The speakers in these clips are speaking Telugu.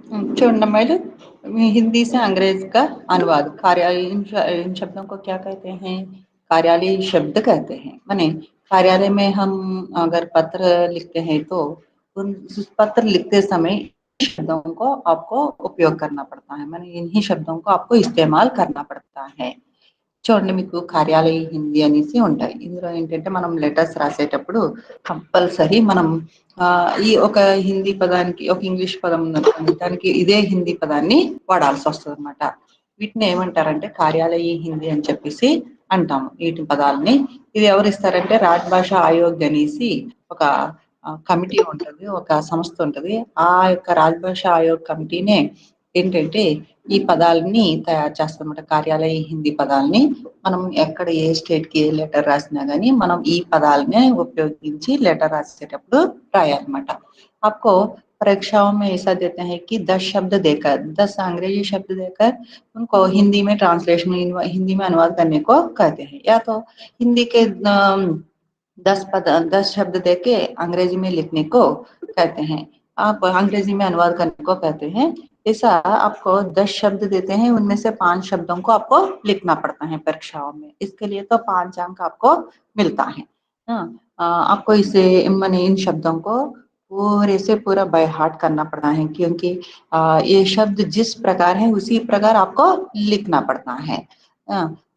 चूर्णमेल हिंदी से अंग्रेज का अनुवाद कार्यालय इन शब्दों को क्या कहते हैं? कार्यालयी शब्द कहते हैं। माने कार्यालय में हम अगर पत्र लिखते हैं तो उस पत्र लिखते समय शब्दों को आपको उपयोग करना पड़ता है, माने इन्हीं शब्दों को आपको इस्तेमाल करना पड़ता है। చూడండి మీకు కార్యాలయ హిందీ అనేసి ఉంటాయి. ఇందులో ఏంటంటే మనం లెటర్స్ రాసేటప్పుడు కంపల్సరీ మనం ఈ ఒక హిందీ పదానికి ఒక ఇంగ్లీష్ పదం ఉందనుకోండి, దానికి ఇదే హిందీ పదాన్ని వాడాల్సి వస్తుందన్నమాట. వీటిని ఏమంటారంటే కార్యాలయ హిందీ అని చెప్పేసి అంటాము వీటి పదాలని. ఇది ఎవరు ఇస్తారంటే రాజ్భాష ఆయోగ్ అనేసి ఒక కమిటీ ఉంటది, ఒక సంస్థ ఉంటది. ఆ యొక్క రాజ్భాష ఆయోగ్ కమిటీనే ఏంటంటే ఈ పదాలని తయారు చేస్తామన్నమాట. కార్యాలయ హిందీ పదాలని మనం ఎక్కడ ఏ స్టేట్‌కి ఏ లెటర్ రాసినా గానీ మనం ఈ పదాలనే ఉపయోగించి లెటర్ రాసేటప్పుడు రాయాలన్నమాట. आपको परीक्षाओं में ऐसा देते हैं कि 10 शब्द देकर 10 अंग्रेजी शब्द देकर उनको हिंदी में ट्रांसलेशन हिंदी में अनुवाद करने को कहते हैं, या तो हिंदी के 10 शब्द देके अंग्रेजी में लिखने को कहते हैं। आप अंग्रेजी में अनुवाद करने को कहते हैं। ऐसा आपको 10 शब्द देते हैं, उनमें से 5 शब्दों को आपको लिखना पड़ता है परीक्षाओं में। इसके लिए तो 5 अंक आपको मिलता है। हाँ, आपको इसे माने इन शब्दों को पूरे से पूरा बाय हार्ट करना पड़ता है, क्योंकि ये शब्द जिस प्रकार है उसी प्रकार आपको लिखना पड़ता है।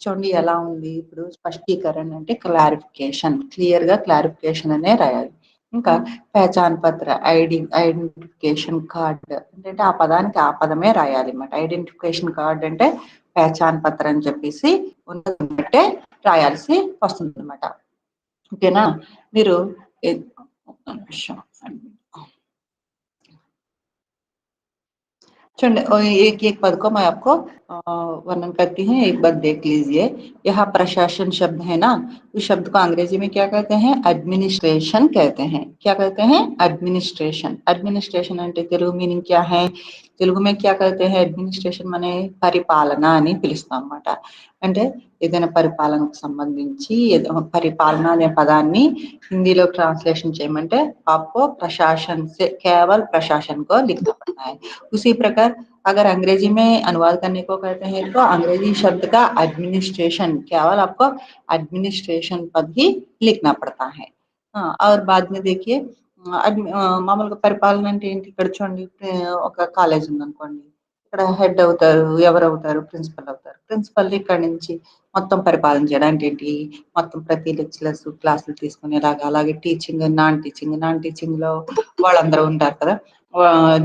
చూడండి ఎలా ఉంది ఇప్పుడు స్పష్టీకరణ అంటే క్లారిఫికేషన్, క్లియర్ గా క్లారిఫికేషన్ అనే రాయాలి. ఇంకా పహచాన్ పత్ర ఐడెంటిఫికేషన్ కార్డ్ అంటే ఆ పదానికి ఆ పదమే రాయాలి అన్నమాట. ఐడెంటిఫికేషన్ కార్డ్ అంటే పహచాన్ పత్ర అని చెప్పేసి ఉన్నట్టే రాయాల్సి వస్తుంది అనమాట. ఓకేనా? మీరు ఒక్క నిమిషం एक एक पद को मैं आपको वर्णन करती हूँ, एक बार देख लीजिए। यहाँ प्रशासन शब्द है ना, उस शब्द को अंग्रेजी में क्या कहते हैं? एडमिनिस्ट्रेशन कहते हैं। क्या कहते हैं? एडमिनिस्ट्रेशन। एडमिनिस्ट्रेशन అంటే తెలుగు మీనింగ్ क्या है? తెలుగు में क्या कहते हैं? एडमिनिस्ट्रेशन माने పరిపాలన అని పిలుస్తాం అన్నమాట. అంటే ఏదైనా పరిపాలనకు సంబంధించి పరిపాలన అనే పదాన్ని हिंदी ट्रांसलेशन చేయమంటే आपको प्रशासन से केवल प्रशासन को लिखना पड़ता है। उसी प्रकार अगर अंग्रेजी में अनुवाद करने को कहते हैं तो अंग्रेजी शब्द का एडमिनिस्ट्रेशन केवल आपको एडमिनिस्ट्रेशन पद ही लिखना पड़ता है। और बाद में देखिए మామూలుగా పరిపాలన అంటే ఏంటి? ఇక్కడ చూడండి ఒక కాలేజ్ ఉందనుకోండి, ఇక్కడ హెడ్ అవుతారు, ఎవరు అవుతారు? ప్రిన్సిపల్ అవుతారు. ప్రిన్సిపల్ ఇక్కడ నుంచి మొత్తం పరిపాలన చేయడానికి ఏంటి? మొత్తం ప్రతి లెక్చరర్స్ క్లాసులు తీసుకునేలాగా, అలాగే నాన్ టీచింగ్ లో వాళ్ళందరూ ఉంటారు కదా,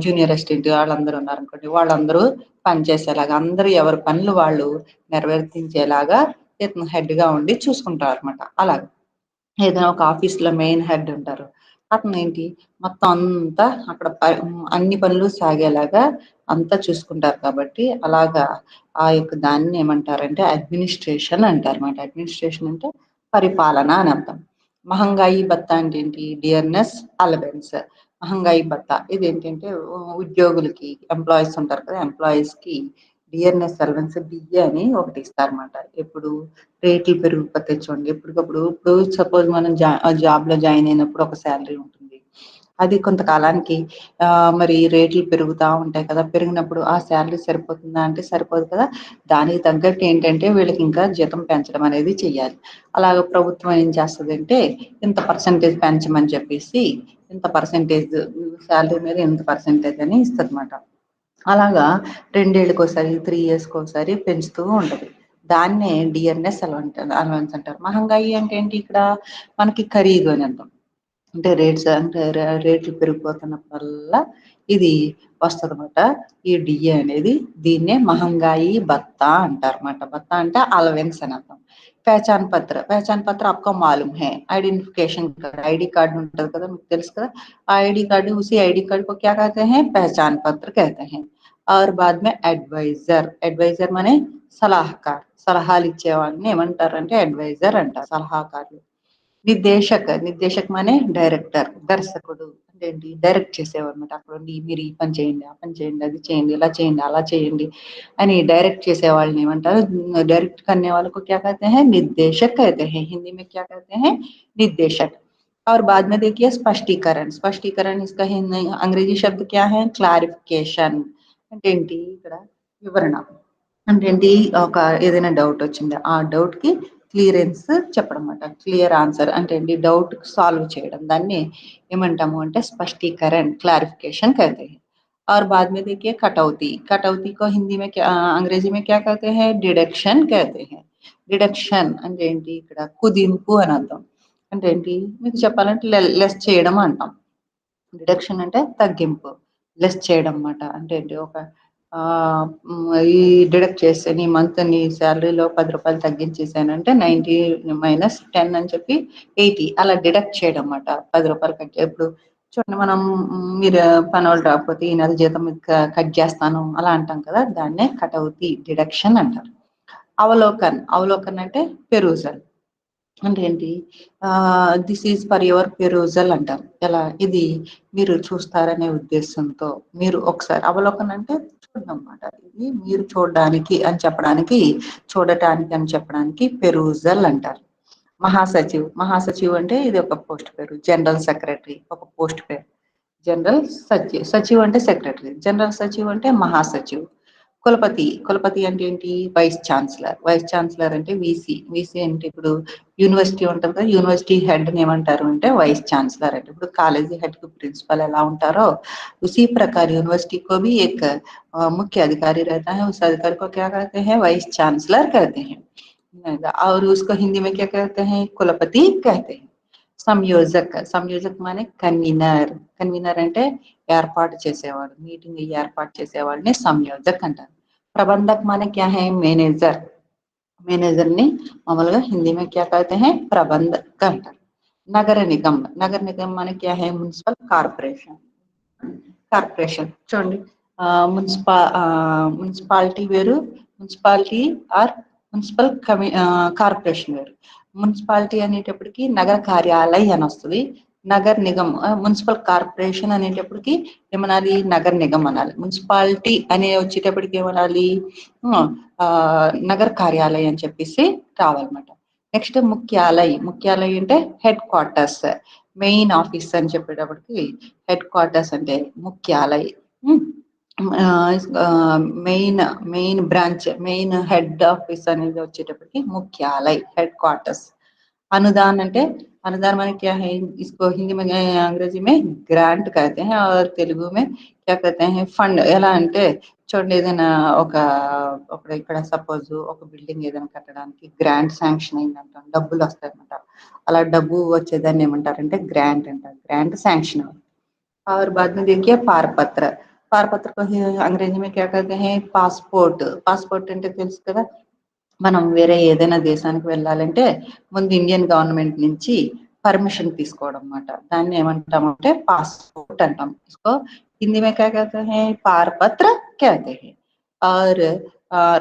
జూనియర్ అసిస్టెంట్ వాళ్ళందరూ ఉన్నారనుకోండి, వాళ్ళందరూ పనిచేసేలాగా అందరూ ఎవరి పనులు వాళ్ళు నెరవేర్తించేలాగా ఇతను హెడ్ గా ఉండి చూసుకుంటారు అనమాట. అలాగే ఏదైనా ఒక ఆఫీస్‌లో మెయిన్ హెడ్ ఉంటారు. అతనేంటి మొత్తం అంతా అక్కడ అన్ని పనులు సాగేలాగా అంతా చూసుకుంటారు కాబట్టి అలాగా ఆ యొక్క దాన్ని ఏమంటారంటే అడ్మినిస్ట్రేషన్ అంటారన్నమాట. అడ్మినిస్ట్రేషన్ అంటే పరిపాలన అని అర్థం. మహంగాయి భత్తా అంటే ఏంటి? Dearness allowance. మహంగాయి భత్తా ఇదేంటంటే ఉద్యోగులకి ఎంప్లాయీస్ ఉంటారు కదా! ఎంప్లాయీస్‌కి డియర్‌నెస్ అలవెన్స్ డిఏ అని ఒకటి ఇస్తారన్నమాట. ఎప్పుడు రేట్లు పెరిగిపోతాయి చూడండి ఎప్పటికప్పుడు. ఇప్పుడు సపోజ్ మనం జాబ్‌లో జాయిన్ అయినప్పుడు ఒక సాలరీ ఉంటుంది. అది కొంతకాలానికి మరి రేట్లు పెరుగుతా ఉంటాయి కదా! పెరిగినప్పుడు ఆ సాలరీ సరిపోతుందా అంటే సరిపోదు కదా! దానికి తగ్గట్టు ఏంటంటే వీళ్ళకి ఇంకా జీతం పెంచడం అనేది చెయ్యాలి. అలాగ ప్రభుత్వం ఏం చేస్తదంటే ఇంత పర్సెంటేజ్ పెంచమని చెప్పేసి ఇంత పర్సెంటేజ్ సాలరీ మీద ఇంత పర్సెంటేజ్ అని ఇస్తదన్నమాట. అలాగా 2 ఏళ్లకోసారి, 3 ఇయర్స్‌కోసారి పెంచుతూ ఉంటది. దాన్నే డియర్‌నెస్ అలవెన్స్ అంటారు. మహంగాయి అంటే ఏంటి ఇక్కడ? మనకి ఖరీదు అని అర్థం. అంటే రేట్లు పెరిగిపోతున్నప్పుడల్లా ఇది వస్తదన్నమాట. ఈ డిఏ అనేది దీన్నే మహంగాయి భత్తా అంటారన్నమాట. భత్తా అంటే అలవెన్స్ అని అర్థం. पहचान पत्र आपको मालूम है। आइडेंटिफिकेशन कार्ड आईडी कार्ड ఉంటది కదా, మీకు తెలుసు కదా. ఆ ఐడి కార్డ్ उसी आईडी कार्ड को क्या कहते हैं? पहचान पत्र कहते हैं। और बाद में एडवाइजर माने సలహాకారు. సలహాలు ఇచ్చేవాళ్ళని ఏమంటారంటే అడ్వైజర్ అంటారు. సలహాకారులు. నిర్దేశక్ మానే డైరెక్టర్, దర్శకుడు అంటే ఏంటి? డైరెక్ట్ చేసేవారన్నమాట. అక్కడుండి మీరు ఈ పని చేయండి, ఆ పని చేయండి, అది చేయండి, ఇలా చేయండి, అలా చేయండి అని డైరెక్ట్ చేసేవాళ్ళని ఏమంటారు? डायरेक्ट करने वालों को क्या कहते हैं? निर्देशक कहते हैं। हिंदी में क्या कहते हैं? निर्देशक। और बाद में देखिए स्पष्टीकरण स्पष्टीकरण इसका हिंदी अंग्रेजी शब्द क्या है క్లారిఫికేషన్ అంటే ఏంటి ఇక్కడ వివరణ అంటే ఏంటి ఒక ఏదైనా డౌట్ వచ్చింది ఆ డౌట్ కి క్లియరెన్స్ చెప్పడం అన్నమాట క్లియర్ ఆన్సర్ అంటే ఏంటి డౌట్ సాల్వ్ చేయడం దాన్ని ఏమంటాము అంటే स्पष्टीकरण क्लैरिफिकेशन कहते हैं और बाद में देखिए कटौती कटौती को हिंदी में क्या अंग्रेजी में क्या कहते हैं डिडक्शन कहते हैं డిడక్షన్ అంటే ఏంటి ఇక్కడ కుదింపు అని అర్థం అంటే ఏంటి మీకు చెప్పాలంటే లెస్ చేయడం అంటాం డిడక్షన్ అంటే తగ్గింపు లెస్ చేయడం అన్నమాట అంటే ఏంటి ఒక ఈ డిడక్ట్ చేస్తే నీ మంత్ నీ శాలరీలో 10 రూపాయలు తగ్గించేసానంటే 90 మైనస్ 10 అని చెప్పి 80 అలా డిడక్ట్ చేయడం అన్నమాట 10 రూపాయలు కట్ ఇప్పుడు చూడండి మనం మీరు పనోళ్ళు రాకపోతే ఈ నెల జీతం కట్ చేస్తాను అలా అంటాం కదా దాన్నే కటౌతి డిడక్షన్ అంటారు అవలోకన్ అవలోకన్ అంటే పెరూజల్ అంటే ఏంటి దిస్ ఈజ్ ఫర్ యువర్ పెరూజల్ అంటారు ఎలా ఇది మీరు చూస్తారనే ఉద్దేశంతో మీరు ఒకసారి అవలోకన్ అంటే చూడడం అన్నమాట ఇది మీరు చూడడానికి అని చెప్పడానికి చూడటానికి అని చెప్పడానికి పెరూజల్ అంటారు మహాసచివ్ మహాసచివ్ అంటే ఇది ఒక పోస్ట్ పేరు జనరల్ సెక్రటరీ ఒక పోస్ట్ పేరు జనరల్ సచివ్ సచివ్ అంటే సెక్రటరీ జనరల్ సచివ్ అంటే మహాసచివ్ కులపతి కులపతి అంటే ఏంటి వైస్ ఛాన్సలర్ అంటే వీసీ వీసీ అంటే ఇప్పుడు యూనివర్సిటీ ఉంటుంది కదా యూనివర్సిటీ హెడ్ ఏమంటారు అంటే వైస్ ఛాన్సలర్ అంటే ఇప్పుడు కాలేజీ हेड को प्रिंसिपल ఎలా ఉంటారో उसी प्रकार यूनिवर्सिटी को भी एक मुख्य अधिकारी रहता है उस अधिकारी को क्या कहते हैं वाइस चांसलर कहते हैं और उसको हिंदी में क्या कहते हैं कुलपति कहते हैं సంయోజక్ సంయోజక్ మానే కన్వీనర్ కన్వీనర్ అంటే ఏర్పాటు చేసేవాడు మీటింగ్ ఏర్పాటు చేసేవాడిని సంయోజక్ అంటారు प्रबंधक माने क्या है मैनेजर मैनेजर ने मामूలుగా हिंदी में क्या कहते हैं प्रबंधक अंటారు नगर निगम माने क्या है म्युनिसिपल कॉर्पोरेशन కార్పొరేషన్ చూడండి మున్సిపాలిటీ వేరు మున్సిపాలిటీ ఆర్ మున్సిపల్ కార్పొరేషన్ వేరు మున్సిపాలిటీ అనేటప్పటికి నగర కార్యాలయ అని వస్తుంది నగర్ నిగమ్ మున్సిపల్ కార్పొరేషన్ అనేటప్పటికి ఏమనాలి నగర్ నిగమ్ అనాలి మున్సిపాలిటీ అనే వచ్చేటప్పటికి ఏమనాలి నగర కార్యాలయం అని చెప్పేసి రావాలన్నమాట నెక్స్ట్ ముఖ్యాలయ అంటే హెడ్ క్వార్టర్స్ మెయిన్ ఆఫీస్ అని చెప్పేటప్పటికి హెడ్ క్వార్టర్స్ అంటే ముఖ్యాలయ main main branch main head office అనేది వచ్చేటప్పటికి ముఖ్యాలయ हेड क्वार्टर्स अनुदान అంటే अनुदान माने क्या है इसको हिंदी में अंग्रेजी में ग्रांट कहते हैं और तेलुगु में क्या कहते हैं फंड ఎలా అంటే చూడండి ఏదైనా ఒక ఇక్కడ సపోజ్ ఒక బిల్డింగ్ ఏదైనా కట్టడానికి గ్రాంట్ శాంక్షన్ అయిందంట డబ్బులు వస్తాయన్నమాట అలా డబ్బు వచ్చేదాన్ని ఏమంటారంటే గ్రాంట్ అంటారు గ్రాంట్ శాంక్షన్ और बाद में देखिए पारपत्र को अंग्रेजी में क्या कहते हैं పాస్పోర్ట్ అంటే తెలుసు కదా మనం వేరే ఏదైనా దేశానికి వెళ్ళాలంటే ముందు ఇండియన్ గవర్నమెంట్ నుంచి పర్మిషన్ తీసుకోవడం అన్నమాట దాన్ని ఏమంటామంటే పాస్పోర్ట్ అంటాం इसको हिंदी में क्या कहते हैं पारपत्र कहते हैं और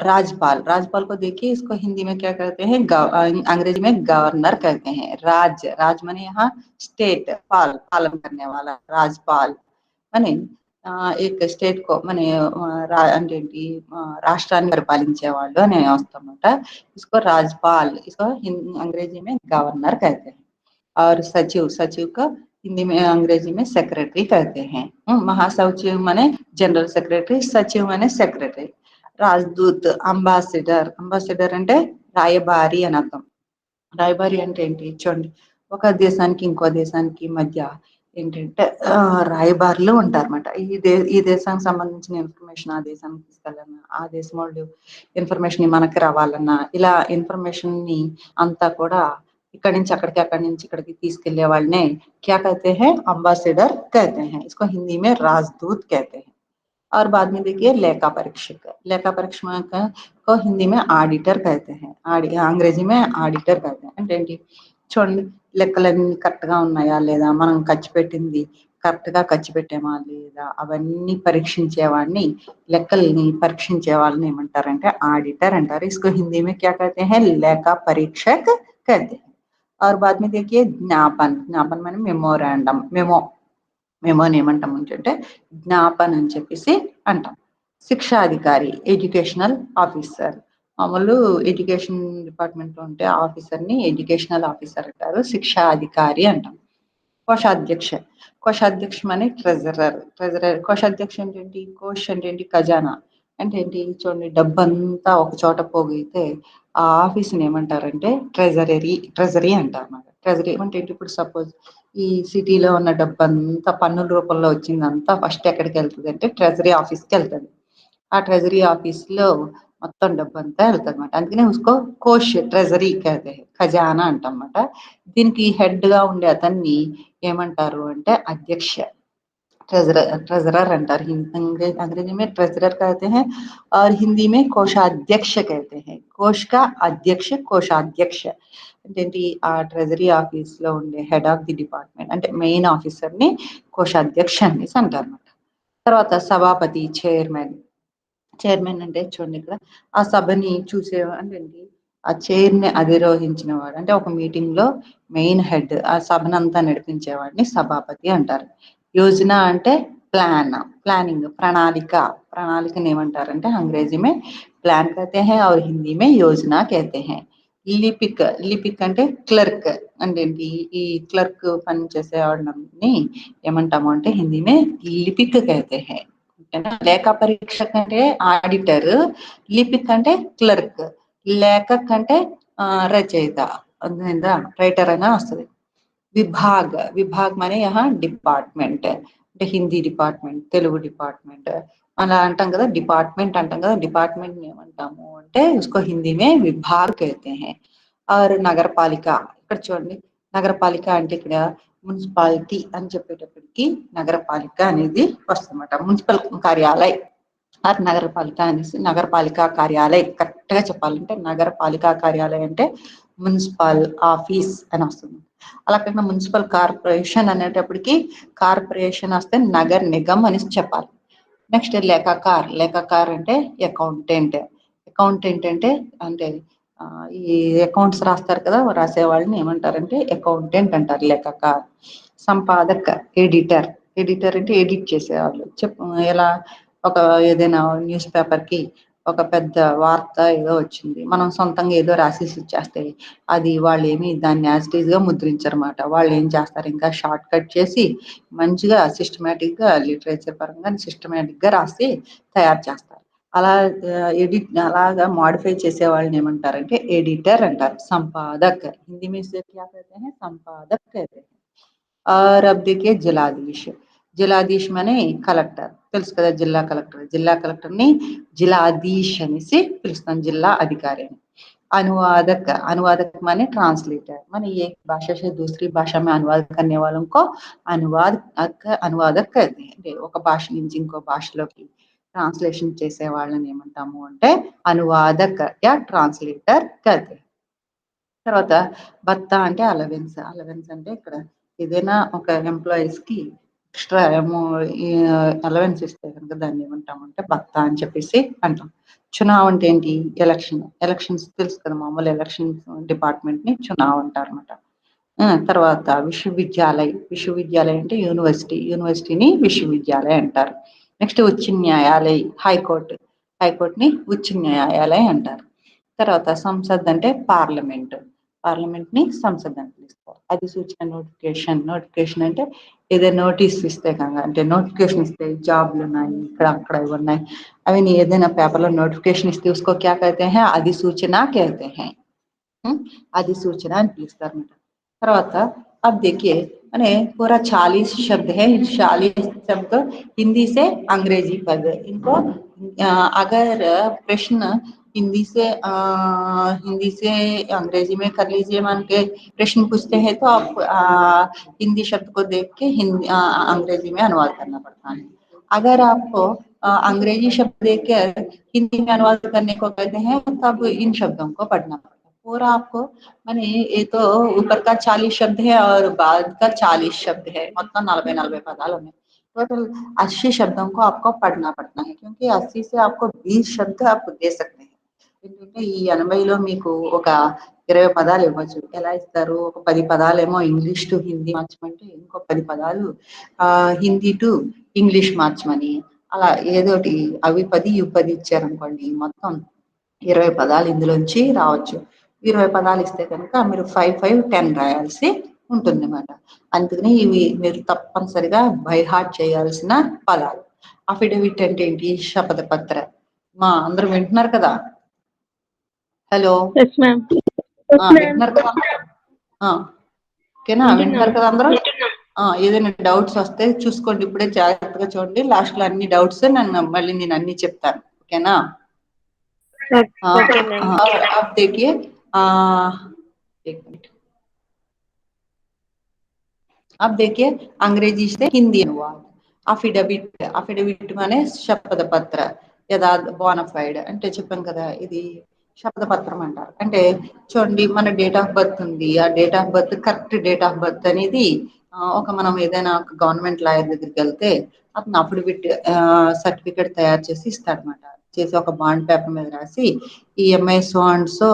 राजपाल को देखिए इसको हिंदी में क्या कहते हैं अंग्रेजी में गवर्नर कहते हैं राज माने यहाँ स्टेट पालन करने वाला राजपाल माने एक स्टेट को माने అంటే ఏంటి రాష్ట్రాన్ని పరిపాలించేవాళ్ళు అని వస్తామన్నమాట इसको राजपाल इसको अंग्रेजी में गवर्नर कहते हैं और सचिव का हिंदी में अंग्रेजी में सेक्रेटरी कहते हैं महासचिव माने जनरल सेक्रेटरी सचिव माने सेक्रेटरी రాజ్దూత్ అంబాసిడర్ అంటే రాయబారి అని అర్థం రాయబారి అంటే ఏంటి చూడండి ఒక దేశానికి ఇంకో దేశానికి మధ్య ఏంటంటే రాయబారులు ఉంటారన్నమాట ఈ దేశానికి సంబంధించిన ఇన్ఫర్మేషన్ ఆ దేశానికి తీసుకెళ్ళాలన్నా ఆ దేశం వాళ్ళు ఇన్ఫర్మేషన్ మనకి రావాలన్నా ఇలా ఇన్ఫర్మేషన్ ని అంతా కూడా ఇక్కడి నుంచి అక్కడికి అక్కడి నుంచి ఇక్కడికి తీసుకెళ్లే వాళ్ళనే क्या कहते हैं अम्बासिडर कहते हैं इसको हिंदी में राजदूत कहते हैं और बाद में देखिए लेखा परीक्षक को हिंदी में ऑडिटर कहते हैं अंग्रेजी में ऑडिटर कहते हैं అంటే ఏంటి చూడండి లెక్కలన్నీ కరెక్ట్ గా ఉన్నాయా లేదా మనం ఖర్చు పెట్టింది కరెక్ట్ గా ఖర్చు పెట్టామా లేదా అవన్నీ పరీక్షించేవాడిని లెక్కల్ని పరీక్షించే వాళ్ళని ఏమంటారంటే ఆడిటర్ అంటారు इसको हिंदी में क्या कहते हैं लेखा परीक्षक कहते हैं और बाद में देखिए ज्ञापन माने మెమోని ఏమంటాం అంటే జ్ఞాపన్ అని చెప్పేసి అంటాం శిక్షాధికారి ఎడ్యుకేషనల్ ఆఫీసర్ మామూలు ఎడ్యుకేషన్ డిపార్ట్మెంట్ లో ఉంటే ఆఫీసర్ ని ఎడ్యుకేషనల్ ఆఫీసర్ అంటారు శిక్షాధికారి అంటాం కోశాధ్యక్ష. కోశాధ్యక్ష మనే ట్రెజరర్. కోశాధ్యక్ష అంటే ఏంటి? కోష్ అంటే ఏంటి? ఖజానా. అంటే ఏంటి? చూడండి, డబ్బంతా ఒక చోట పోగైతే ఆ ఆఫీస్‌ని ఏమంటారంటే ట్రెజరీ అంటారన్నమాట. ట్రెజరీ అంటే ఏంటి? ఇప్పుడు సపోజ్ ఈ సిటీలో ఉన్న డబ్బంతా పన్నుల రూపంలో వచ్చిందంతా ఫస్ట్ ఎక్కడికెళ్తదంటే ట్రెజరీ ఆఫీస్‌కెళ్తది. ఆ ట్రెజరీ ఆఫీస్‌లో మొత్తం డబ్బంతా ఎళ్తదన్నమాట. అందుకనే ఉస్కో కోష్ ట్రెజరీ कहते हैं. ఖజానా అంటామన్నమాట. దీనికి హెడ్‌గా ఉండే అతన్ని ఏమంటారు అంటే అధ్యక్ష. ट्रेजरर अंटार अंग्रेजी में ट्रेजरर कहते हैं और हिंदी में कोषाध्यक्ष कहते हैं. कोष का अध्यक्ष कोषाध्यक्ष అంటే ఏంటి? ఆ ట్రెజరీ ఆఫీస్‌లో ఉండే హెడ్ ఆఫ్ ది డిపార్ట్‌మెంట్ అంటే మెయిన్ ఆఫీసర్‌ని కోశాధ్యక్ష అనేసి అంటారన్నమాట. తర్వాత సభాపతి, చైర్మన్. చైర్మన్ అంటే చూడండి ఇక్కడ ఆ సభని చూసే అంటే ఏంటి? ఆ చైర్‌ని అధిరోహించిన వాడు. అంటే ఒక మీటింగ్‌లో మెయిన్ హెడ్ ఆ సభనంతా నడిపించేవాడిని సభాపతి అంటారు. యోజన అంటే ప్లానింగ్, ప్రణాళిక. ప్రణాళికని ఏమంటారంటే అంగ్రేజీ में प्लान कहते हैं और हिंदी में योजना कहते हैं. లిపిక్ అంటే క్లర్క్. అంటే ఏంటి? ఈ క్లర్క్ పని చేసేవాడిని ఏమంటాము అంటే హిందీ में లిపిక్ कहते हैं. ఓకేనా? లేఖా పరీక్షక్ అంటే ఆడిటర్, లిపిక్ అంటే క్లర్క్, లేఖక్ అంటే రచయిత. అర్థమైందా? రైటర్ అనే వస్తది. విభాగ్ మానే యహా డిపార్ట్‌మెంట్. అంటే హిందీ డిపార్ట్‌మెంట్, తెలుగు డిపార్ట్‌మెంట్ అలా అంటాం కదా! డిపార్ట్‌మెంట్ అంటాం కదా! డిపార్ట్‌మెంట్‌ని ఏమంటాము అంటే ఉస్కో హిందీ మే విభాగ్ कहते हैं. और నగరపాలిక. ఇక్కడ చూడండి, నగరపాలిక అంటే ఇక్కడ మున్సిపాలిటీ అని చెప్పేటప్పటికి నగరపాలిక అనేది వస్తుందన్నమాట. మున్సిపల్ కార్యాలయ్ ఆర్ నగరపాలిక అనేసి నగరపాలిక కార్యాలయ్ కరెక్ట్‌గా చెప్పాలంటే నగరపాలిక కార్యాలయ్ అంటే మున్సిపల్ ఆఫీస్ అని వస్తుంది. అలా కాకుండా మున్సిపల్ కార్పొరేషన్ అనేటప్పటికి కార్పొరేషన్ వస్తే నగర్ నిగమ్ అనేసి చెప్పాలి. నెక్స్ట్ లేఖాకార్ అంటే అకౌంటెంట్. అకౌంటెంట్ అంటే ఈ అకౌంట్స్ రాస్తారు కదా! రాసే వాళ్ళని ఏమంటారంటే అకౌంటెంట్ అంటారు. లేఖాకార్. సంపాదక్ ఎడిటర్ అంటే ఎడిట్ చేసేవాళ్ళు. ఎలా ఒక ఏదైనా న్యూస్ పేపర్‌కి ఒక పెద్ద వార్త ఏదో వచ్చింది. మనం సొంతంగా ఏదో రాసేసి ఇచ్చేస్తే అది వాళ్ళేమి దాన్ని యాజ్ ఇట్ ఈస్‌గా ముద్రించరమాట. వాళ్ళేం చేస్తారు, ఇంకా షార్ట్ కట్ చేసి మంచిగా సిస్టమాటిక్‌గా లిటరేచర్ పరంగా సిస్టమాటిక్‌గా రాసి తయారు చేస్తారు. అలా అలాగా మోడిఫై చేసే వాళ్ళని ఏమంటారంటే ఎడిటర్ అంటారు. సంపాదక్ హిందీ में इसे क्या कहते हैं? संपादक कहते हैं. और अब देखिए जिलाधीश माने కలెక్టర్. తెలుసు కదా! జిల్లా కలెక్టర్. జిల్లా కలెక్టర్‌ని जिलाधीश అనేసి పిలుస్తాం. జిల్లా అధికారి అని. अनुवादक माने ट्रांसलेटर. माने एक भाषा से दूसरी भाषा में अनुवाद करने वालों को अनुवादक कहते हैं. అంటే ఒక భాష నుంచి ఇంకో భాషలోకి ట్రాన్స్‌లేషన్ చేసే వాళ్ళని ఏమంటాము అంటే అనువాదక్ యా ట్రాన్స్‌లేటర్ कहते हैं. తర్వాత భత్తా అంటే అలవెన్స్. అలవెన్స్ అంటే ఇక్కడ ఏదైనా ఒక ఎంప్లాయీస్‌కి ఎక్స్‌ట్రా ఈ అలవెన్స్ ఇస్తే గనుక దాన్ని ఏమంటామంటే భత్తా అని చెప్పేసి అంటాం. చునావ్ అంటే ఏంటి? ఎలక్షన్స్ తెలుసు కదా! మామూలు ఎలక్షన్స్ డిపార్ట్‌మెంట్‌ని చునావ్ అంటారన్నమాట. తర్వాత విశ్వవిద్యాలయ్ అంటే యూనివర్సిటీ. యూనివర్సిటీని విశ్వవిద్యాలయ్ అంటారు. నెక్స్ట్ ఉచ్చ న్యాయాలయ్ హైకోర్ట్. హైకోర్ట్‌ని ఉచ్చ న్యాయాలయ్ అంటారు. తర్వాత సంసద్ అంటే పార్లమెంట్. పార్లమెంట్‌ని సంసద్ అని పిలుస్తారు. అధిసూచన నోటిఫికేషన్ అంటే ఏదైనా నోటీస్ ఇస్తే కనుక అంటే నోటిఫికేషన్ ఇస్తే జాబ్‌లున్నాయి, ఇక్కడ అక్కడ ఇవున్నాయి. అవి ఏదైనా పేపర్‌లో నోటిఫికేషన్ ఇస్తే उसको क्या कहते हैं? अधिसूचना कहते हैं. अधिसूचना అని పిలుస్తారన్నమాట. తర్వాత अब देखिए माने पूरा 40 शब्द है. 40 शब्द हिंदी से अंग्रेजी पद. इनको अगर प्रश्न हिंदी से अंग्रेजी में कर लीजिए, मान के प्रश्न पूछते हैं तो आप हिंदी शब्द को देख के अंग्रेजी में अनुवाद करना पड़ता है. अगर आपको अंग्रेजी शब्द देखकर हिंदी में अनुवाद करने को कहते हैं तब इन शब्दों को पढ़ना पड़ता है. पूरा आपको माने ये तो ऊपर का 40 शब्द है और बाद का 40 शब्द है. మొత్తం 40 పదాలు ఉన్నాయి. टोटल 80 शब्दों को आपको पढ़ना पड़ता है क्योंकि 80 से आपको 20 शब्द आप दे सकते हैं. ఏంటంటే ఈ 80లో మీకు ఒక 20 పదాలు ఇవ్వచ్చు. ఎలా ఇస్తారు? ఒక 10 పదాలేమో ఇంగ్లీష్ టు హిందీ మార్చమంటే ఇంకో 10 పదాలు హిందీ టు ఇంగ్లీష్ మార్చమని అలా ఏదోటి అవి 10 ఇవి 10 ఇచ్చారనుకోండి మొత్తం 20 పదాలు ఇందులోంచి రావచ్చు. 20 పదాలు ఇస్తే కనుక మీరు 5, 5, 10 రాయాల్సి ఉంటుందన్నమాట. అందుకని ఇవి మీరు తప్పనిసరిగా బై హార్ట్ చేయాల్సిన పదాలు. అఫిడవిట్ అంటే ఏంటి? శపథ పత్ర. అందరూ వింటున్నారు కదా? హలో. Yes, ma'am. వింటున్నారు కదా అందరూ? ఓకేనా? వింటున్నారు కదా అందరూ? ఏదైనా డౌట్స్ వస్తే చూసుకోండి, ఇప్పుడే జాగ్రత్తగా చూడండి. లాస్ట్ లో అన్ని డౌట్స్ మళ్ళీ నేను అన్ని చెప్తాను. ఓకేనా? Okay, ma'am. अब देखिए एक मिनट, अब देखिए अंग्रेजी से हिंदी अनुवाद. అఫిడవిట్. అఫిడవిట్ మానే శపథ పత్ర, యథార్థ బోనఫైడ్ అంటే చెప్పాను కదా, ఇది శపథ పత్రం అంటారు. అంటే చూడండి, మన డేట్ ఆఫ్ బర్త్ ఉంది, ఆ date of birth correct date of birth అనేది మనం ఏదైనా ఒక గవర్నమెంట్ లాయర్ దగ్గరికి వెళ్తే అతను అఫిడవిట్ సర్టిఫికేట్ తయారు చేసి ఇస్తాడనమాట. చేసి ఒక బాండ్ పేపర్ మీద రాసి ఈ అమ్మాయి సో అండ్ సో,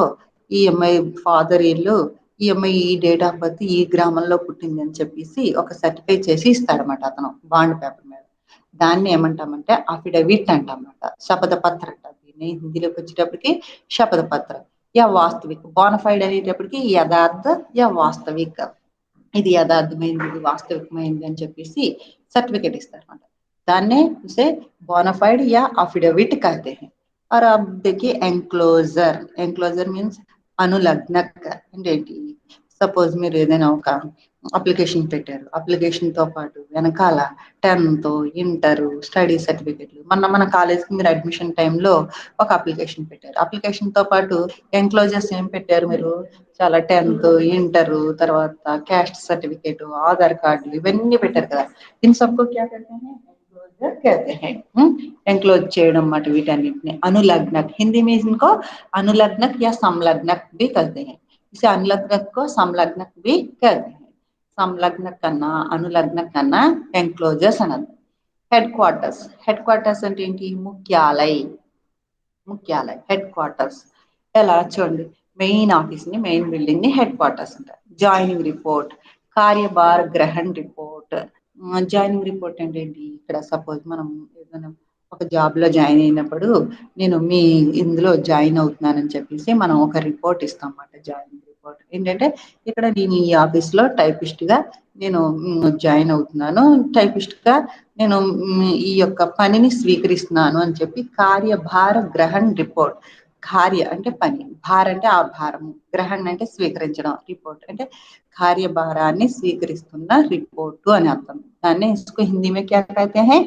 ఈ అమ్మాయి ఫాదర్ ఇల్లు, ఈ అమ్మాయి ఈ డేట్ ఆఫ్ బర్త్ ఈ గ్రామంలో పుట్టింది అని చెప్పేసి ఒక సర్టిఫై చేసి ఇస్తాడనమాట అతను బాండ్ పేపర్ మీద. దాన్ని ఏమంటామంటే అఫిడవిట్ అంటామన్నమాట. శపథ పత్ర అంటారు దీన్ని హిందీలోకి వచ్చేటప్పటికి. శపథ పత్ర యా వాస్తవిక్. బోనఫైడ్ అనేటప్పటికి యథార్థ యా వాస్తవిక్, ఇది యథార్థమైంది, ఇది వాస్తవికమైంది అని చెప్పేసి సర్టిఫికేట్ ఇస్తారన్నమాట. దాన్నే उसे बोनाफाइड या अफिडेविट कहते हैं. और अब देखिए एंक्लोजर. एंक्लोजर मीन्स అనులగ్నక్ అంటే ఏంటి? సపోజ్ మీరు ఏదైనా ఒక అప్లికేషన్ పెట్టారు, అప్లికేషన్ తో పాటు వెనకాల 10th ఇంటర్ స్టడీ సర్టిఫికెట్లు. మన కాలేజ్కి మీరు అడ్మిషన్ టైంలో ఒక అప్లికేషన్ పెట్టారు, అప్లికేషన్ తో పాటు ఎంక్లోజర్స్ ఏం పెట్టారు మీరు? చాలా 10th ఇంటర్ తర్వాత క్యాస్ట్ సర్టిఫికేట్, ఆధార్ కార్డు, ఇవన్నీ పెట్టారు కదా. ఇన్ సబ్కో క్యా कहते हैं? एंक्लोजर कहते हैं. एंक्लोज చేయడం మాట వీటన్నిటిని. अनुलग्नक हिंदी में इनको अनुलग्नक या समलग्नक भी कहते हैं. इसे अनुलग्नक को समलग्नक भी कहते हैं. समलग्नक కన్నా అనులగ్నక్ కన్నా ఎంక్లోజర్స్ అన్నది. Head quarters. హెడ్ క్వార్టర్స్ అంటే ఏంటి? ముఖ్యాలయ. ముఖ్యాలయ హెడ్ క్వార్టర్స్. ఎలా చూడండి, మెయిన్ ఆఫీస్ ని, మెయిన్ బిల్డింగ్ ని హెడ్ క్వార్టర్స్ అంటారు. జాయినింగ్ రిపోర్ట్, కార్యభార్ గ్రహణ్ రిపోర్ట్. జాయినింగ్ రిపోర్ట్ అంటే ఏంటి? ఇక్కడ సపోజ్ మనం ఏదైనా ఒక జాబ్ లో జాయిన్ అయినప్పుడు నేను మీ ఇందులో జాయిన్ అవుతున్నానని చెప్పేసి మనం ఒక రిపోర్ట్ ఇస్తాం అన్నమాట. జాయినింగ్ రిపోర్ట్ ఏంటంటే ఇక్కడ నేను ఈ ఆఫీస్ లో టైపిస్ట్ గా నేను జాయిన్ అవుతున్నాను, టైపిస్ట్ గా నేను ఈ యొక్క పనిని స్వీకరిస్తున్నాను అని చెప్పి కార్యభార గ్రహణ్ రిపోర్ట్. కార్య అంటే పని, భార అంటే ఆ భారము, గ్రహణ్ అంటే స్వీకరించడం, రిపోర్ట్ అంటే కార్యభారాన్ని స్వీకరిస్తున్న రిపోర్టు అని అర్థం. దాన్ని इसको हिंदी में क्या कहते हैं?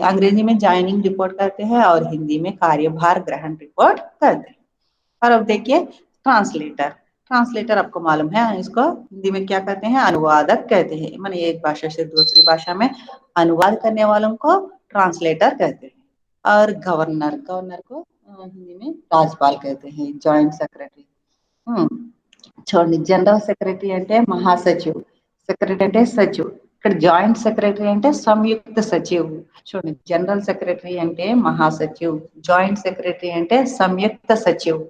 अंग्रेजी में ज्वाइनिंग रिपोर्ट कहते हैं और हिंदी में कार्यभार ग्रहण रिपोर्ट कहते हैं. और अब देखिए ट्रांसलेटर. ट्रांसलेटर आपको मालूम है, इसको हिंदी में क्या कहते हैं? अनुवादक कहते हैं. माने एक भाषा से दूसरी भाषा में अनुवाद करने वालों को ट्रांसलेटर कहते हैं. और गवर्नर. गवर्नर को हिंदी में राज्यपाल कहते हैं. Joint secretary. చూడండి, జనరల్ సెక్రటరీ అంటే మహాసచివ్, సెక్రటరీ అంటే సచివ్. ఇక్కడ జాయింట్ సెక్రటరీ అంటే సంయుక్త సచివ్. చూడండి, జనరల్ సెక్రటరీ అంటే మహాసచివ్, జాయింట్ సెక్రటరీ అంటే సంయుక్త సచివ్.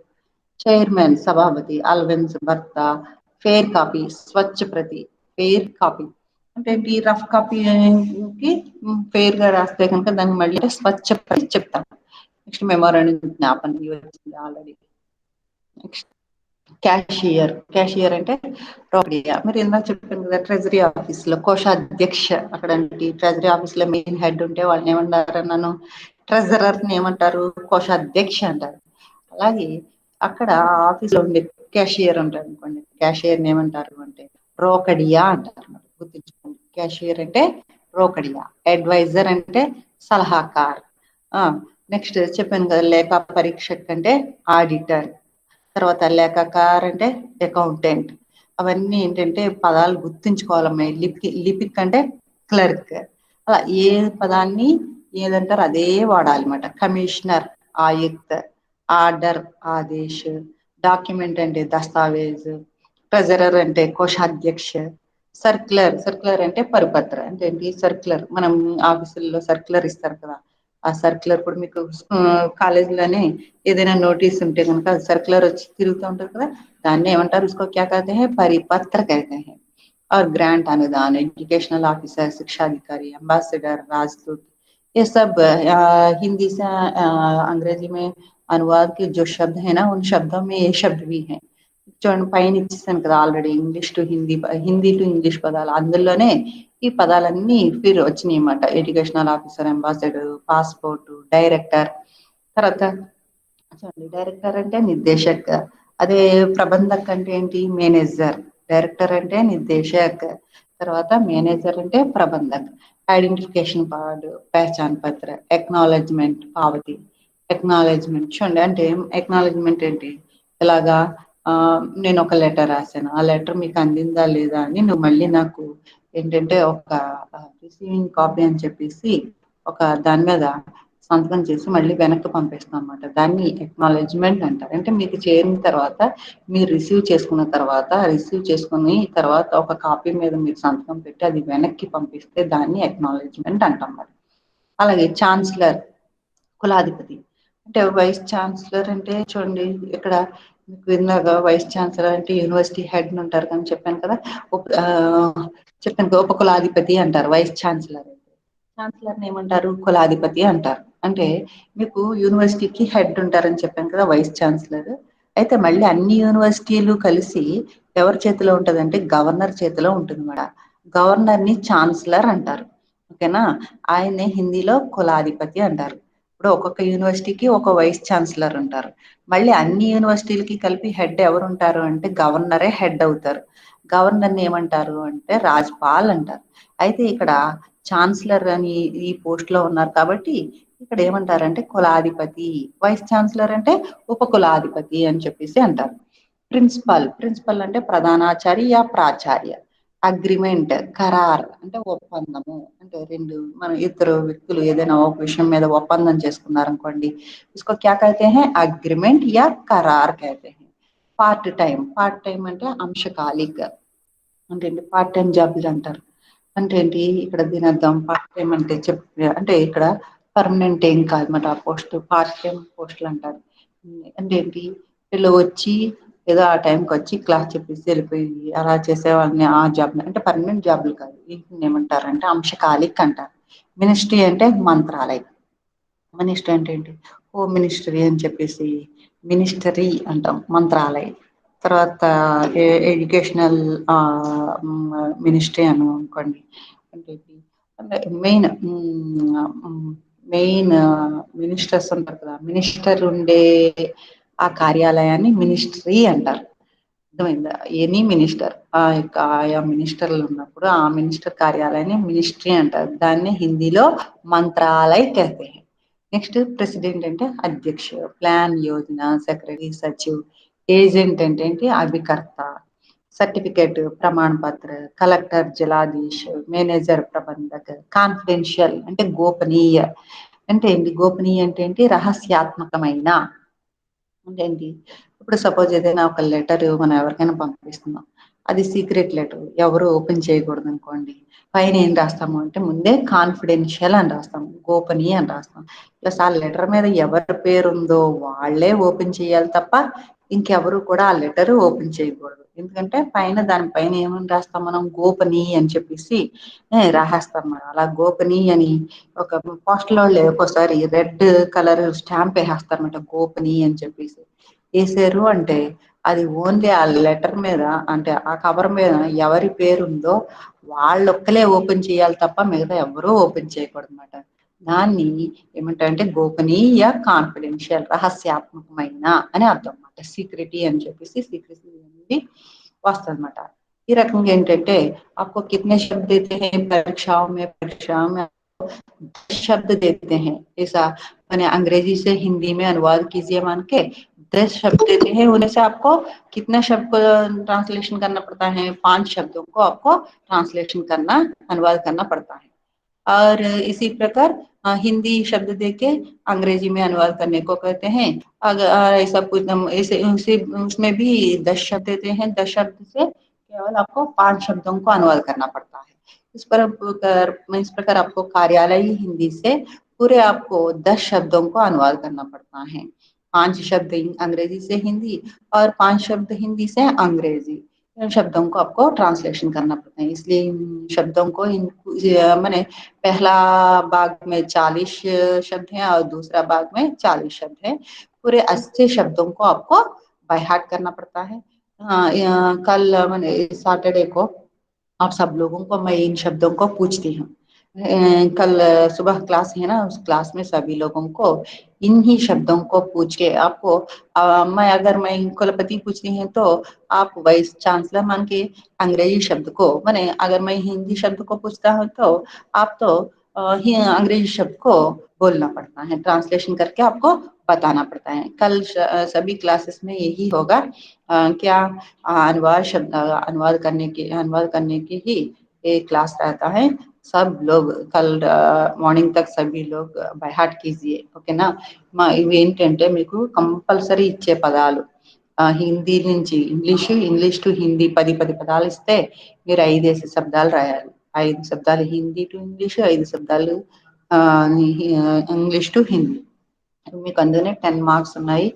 చైర్మన్ సభాపతి, అల్వెన్స్ భర్త, ఫెయిర్ కాపీ స్వచ్ఛ ప్రతి. ఫెయిర్ కాపీ అంటే ఏంటి? రఫ్ కాపీకి ఫెయిర్ గా రాస్తే కనుక దాన్ని మళ్ళీ స్వచ్ఛ ప్రతి చెప్తాం. నెక్స్ట్ మెమోరాండం జ్ఞాపన వచ్చింది ఆల్రెడీ. Next cashier. క్యాషియర్ అంటే రోకడియా. మీరు ఇందాక చెప్పాను కదా, ట్రెజరీ ఆఫీస్ లో కోశాధ్యక్ష. అక్కడ ట్రెజరీ ఆఫీస్ లో మెయిన్ హెడ్ ఉంటే వాళ్ళని ఏమంటారు? నన్ను ట్రెజరర్ ని ఏమంటారు? కోశాధ్యక్ష అంటారు. అలాగే అక్కడ ఆఫీస్ లో ఉండే క్యాషియర్ ఉంటారు అనుకోండి, క్యాషియర్ ని ఏమంటారు అంటే రోకడియా అంటారు. గుర్తుంచుకోండి, క్యాషియర్ అంటే రోకడియా. అడ్వైజర్ అంటే సలహాకార్. నెక్స్ట్ చెప్పాను కదా, లేఖా పరీక్షక్ అంటే ఆడిటర్. తర్వాత లేఖాకార్ అంటే అకౌంటెంట్. అవన్నీ ఏంటంటే పదాలు గుర్తుంచుకోవాలమ్మా. లిపిక్ అంటే క్లర్క్. అలా ఏ పదాన్ని ఏదంటారు అదే వాడాలి అన్నమాట. Commissioner Ayukta, order Adesh, document అంటే దస్తావేజ్, ట్రెజరర్ అంటే కోశాధ్యక్ష, సర్క్యులర్. సర్క్యులర్ అంటే పరిపత్ర. అంటే ఏంటి? సర్క్యులర్ మనం ఆఫీసుల్లో సర్క్యులర్ ఇస్తారు కదా, ఆ సర్క్యులర్ కూడా మీకు కాలేజీలోనే ఏదైనా నోటీస్ ఉంటే కనుక సర్క్యులర్ వచ్చి తిరుగుతూ ఉంటారు కదా, దాన్ని ఏమంటారు? इसको क्या कहते हैं? परिपत्र कहते हैं. और ग्रांट अनुदान, एजुकेशनल ऑफिसर, शिक्षा अधिकारी, एम्बेसडर, राजदूत, ये सब हिंदी से अंग्रेजी में अनुवाद के जो शब्द है ना, उन शब्दों में ये शब्द भी हैं. చూడండి పైన ఇచ్చేసాను కదా already English to Hindi, Hindi to English పదాలు. అందులోనే ఈ పదాలన్నీ ఫిర్ వచ్చినాయి అన్నమాట. Educational officer, ambassador, passport, director. తర్వాత చూడండి డైరెక్టర్ అంటే నిర్దేశక్. అదే ప్రబంధక్ అంటే ఏంటి? మేనేజర్. డైరెక్టర్ అంటే నిర్దేశక్. తర్వాత మేనేజర్ అంటే ప్రబంధక్. ఐడెంటిఫికేషన్ కార్డు, పహచాన్ పత్ర, ఎక్నాలెడ్జ్మెంట్ పావతి. ఎక్నాలెడ్జ్మెంట్ చూడండి అంటే ఎక్నాలెడ్జ్మెంట్ ఏంటి? ఇలాగా నేను ఒక లెటర్ రాశాను. ఆ లెటర్ మీకు అందిందా లేదా అని నువ్వు మళ్ళీ నాకు ఏంటంటే ఒక రిసీవింగ్ కాపీ అని చెప్పేసి ఒక దాని మీద సంతకం చేసి మళ్ళీ వెనక్కి పంపిస్తాం అనమాట. దాన్ని ఎక్నాలెడ్జ్మెంట్ అంటారు. అంటే మీకు చేరిన తర్వాత మీరు రిసీవ్ చేసుకుని తర్వాత ఒక కాపీ మీద మీరు సంతకం పెట్టి అది వెనక్కి పంపిస్తే దాన్ని ఎక్నాలెడ్జ్మెంట్ అంటాం మరి. అలాగే ఛాన్సలర్, కులాధిపతి. అంటే వైస్ ఛాన్సలర్ అంటే చూడండి ఇక్కడ మీకు ఇందాక వైస్ ఛాన్సలర్ అంటే యూనివర్సిటీ హెడ్ ఉంటారు కానీ చెప్పాను కదా. చెప్పాను కదా ఉపకులాధిపతి అంటారు వైస్ ఛాన్సలర్. ఛాన్సలర్ ఏమంటారు? కులాధిపతి అంటారు. అంటే మీకు యూనివర్సిటీకి హెడ్ ఉంటారని చెప్పాను కదా వైస్ ఛాన్సలర్. అయితే మళ్ళీ అన్ని యూనివర్సిటీలు కలిసి ఎవరి చేతిలో ఉంటదంటే గవర్నర్ చేతిలో ఉంటుంది మేడ. గవర్నర్ ని ఛాన్సలర్ అంటారు. ఓకేనా? ఆయన్ని హిందీలో కులాధిపతి అంటారు. ఇప్పుడు ఒక్కొక్క యూనివర్సిటీకి ఒక వైస్ ఛాన్సలర్ ఉంటారు. మళ్ళీ అన్ని యూనివర్సిటీలకి కలిపి హెడ్ ఎవరు ఉంటారు అంటే గవర్నరే హెడ్ అవుతారు. గవర్నర్ ని ఏమంటారు అంటే రాజ్పాల్ అంటారు. అయితే ఇక్కడ ఛాన్సలర్ అని ఈ పోస్ట్ లో ఉన్నారు కాబట్టి ఇక్కడ ఏమంటారంటే కులాధిపతి. వైస్ ఛాన్సలర్ అంటే ఉపకులాధిపతి అని చెప్పేసి అంటారు. ప్రిన్సిపల్ అంటే ప్రధానాచారి యా ప్రాచార్య. అగ్రిమెంట్, ఖరార్ అంటే ఒప్పందము. అంటే రెండు మన ఇద్దరు వ్యక్తులు ఏదైనా ఒక విషయం మీద ఒప్పందం చేసుకున్నారనుకోండి, इसको क्या कहते हैं? అగ్రిమెంట్ या करार कहते हैं. పార్ట్ టైం అంటే అంశకాలిక. అంటే పార్ట్ టైం జాబ్లు అంటారు. అంటే ఏంటి? ఇక్కడ దీని అర్థం పార్ట్ టైం అంటే అంటే ఇక్కడ పర్మనెంట్ ఏం కాదన్నమాట. ఆ పోస్ట్ పార్ట్ టైం పోస్టులు అంటారు. అంటే ఏంటి? వీళ్ళు వచ్చి ఏదో ఆ టైంకి వచ్చి క్లాస్ చెప్పేసి వెళ్ళిపోయి అలా చేసేవాళ్ళని ఆ జాబ్ అంటే పర్మనెంట్ జాబ్లు కాదు. వీటిని ఏమంటారంటే అంశకాలిక్ అంటారు. మినిస్ట్రీ అంటే మంత్రాలయం. మినిస్ట్రీ అంటే ఏంటి? హోమ్ మినిస్ట్రీ అని చెప్పేసి మినిస్టరీ అంటాం మంత్రాలయం. తర్వాత ఎడ్యుకేషనల్ మినిస్ట్రీ అని అనుకోండి. అంటే మెయిన్ మెయిన్ మినిస్టర్స్ ఉంటారు కదా, మినిస్టర్ ఉండే ఆ కార్యాలయాన్ని మినిస్ట్రీ అంటారు. అర్థమైందా? ఎనీ మినిస్టర్ ఆ యొక్క ఆయా మినిస్టర్లు ఉన్నప్పుడు ఆ మినిస్టర్ కార్యాలయాన్ని మినిస్ట్రీ అంటారు. దాన్ని హిందీలో మంత్రాలయ कहते हैं. నెక్స్ట్ ప్రెసిడెంట్ అంటే అధ్యక్ష, ప్లాన్ యోజన, సెక్రటరీ సచివ్. ఏజెంట్ అంటే ఏంటి? అభికర్త. సర్టిఫికేట్ ప్రమాణ పత్ర, కలెక్టర్ జలాధీష్, మేనేజర్ ప్రబంధక్. కాన్ఫిడెన్షియల్ అంటే గోపనీయ. అంటే ఏంటి? గోపనీయ అంటే ఏంటి? రహస్యాత్మకమైన. అంటే ఏంటి? ఇప్పుడు సపోజ్ ఏదైనా ఒక లెటర్ మనం ఎవరికైనా పంపిస్తున్నాం, అది సీక్రెట్ లెటర్ ఎవరు ఓపెన్ చేయకూడదు అనుకోండి. పైన ఏం రాస్తాము అంటే ముందే కాన్ఫిడెన్షియల్ అని రాస్తాం, గోపనీయ అని రాస్తాం. ప్లస్ ఆ లెటర్ మీద ఎవరి పేరు ఉందో వాళ్ళే ఓపెన్ చేయాలి తప్ప ఇంకెవరు కూడా ఆ లెటర్ ఓపెన్ చేయకూడదు. ఎందుకంటే పైన దానిపైన ఏమని రాస్తాం మనం? గోపనీయ అని చెప్పేసి రాసేస్తాం మనం. అలా గోపనీయ అని ఒక పోస్టల్ వాళ్ళు ఒక్కోసారి రెడ్ కలర్ స్టాంప్ వేసేస్తారన్నమాట గోపనీయ అని చెప్పేసి. వేసారు అంటే అది ఓన్లీ ఆ లెటర్ మీద అంటే ఆ కవర్ మీద ఎవరి పేరు ఉందో వాళ్ళొక్కలే ఓపెన్ చేయాలి తప్ప మిగతా ఎవరూ ఓపెన్ చేయకూడదు అనమాట. దాన్ని ఏమంటారంటే గోపనీయ, కాన్ఫిడెన్షియల్ రహస్యాత్మకమైన అని అర్థం అనమాట. సీక్రెటీ అని చెప్పేసి సీక్రెసీ అనేది వస్తుంది అనమాట. ఈ రకంగా ఏంటంటే आपको कितने शब्द देते हैं परीक्षाओं में शब्द देते हैं ऐसा मैंने अंग्रेजी से हिंदी में अनुवाद कीजिए मान के 10 शब्द देते हैं, उनमें से आपको कितने शब्द को ट्रांसलेशन करना पड़ता है? 5 शब्दों को आपको ट्रांसलेशन करना, अनुवाद करना पड़ता है। और इसी प्रकार हिंदी शब्द देके अंग्रेजी में अनुवाद करने को कहते हैं। अगर ऐसा कुछ ऐसे उसमें भी 10 शब्द देते हैं, 10 शब्द से केवल आपको 5 शब्दों को अनुवाद करना पड़ता है। इस प्रकार आपको कार्यालयी हिंदी से पूरे आपको 10 शब्दों को अनुवाद करना पड़ता है। 5 शब्द अंग्रेजी से हिंदी और 5 शब्द हिंदी से अंग्रेजी। इन शब्दों को आपको ट्रांसलेशन करना पड़ता है। इसलिए इन शब्दों को मैंने पहला भाग में 40 शब्द हैं और दूसरा भाग में 40 शब्द हैं। पूरे 80 शब्दों को आपको बाय हार्ट करना पड़ता है। हाँ कल मैंने सैटरडे को आप सब लोगों को मैं इन शब्दों को पूछती हूँ। कल सुबह क्लास है ना, उस क्लास में सभी लोगों को इन्हीं शब्दों को पूछ के आपको मैं अगर मैं कुलपति पूछती हूँ तो आप वाइस चांसलर मान के अंग्रेजी शब्द को, मैंने अगर मैं हिंदी शब्द को पूछता हूँ तो आप तो अंग्रेजी शब्द को बोलना पड़ता है, ट्रांसलेशन करके आपको बताना पड़ता है। कल सभी क्लासेस में यही होगा। क्या अनुवाद करने की ही एक क्लास रहता है। सब लोग कल మార్నింగ్ तक सभी लोग బై హార్ట్ कीजिए ఓకేనా। ఇవి ఏంటంటే మీకు కంపల్సరీ ఇచ్చే పదాలు హిందీ నుంచి ఇంగ్లీష్, ఇంగ్లీష్ టు హిందీ 10 పదాలు ఇస్తే మీరు 5 శబ్దాలు రాయాలి. 5 శబ్దాలు హిందీ టు ఇంగ్లీష్, 5 శబ్దాలు ఇంగ్లీష్ టు హిందీ. మీకు అందుకనే 10 మార్క్స్ ఉన్నాయి.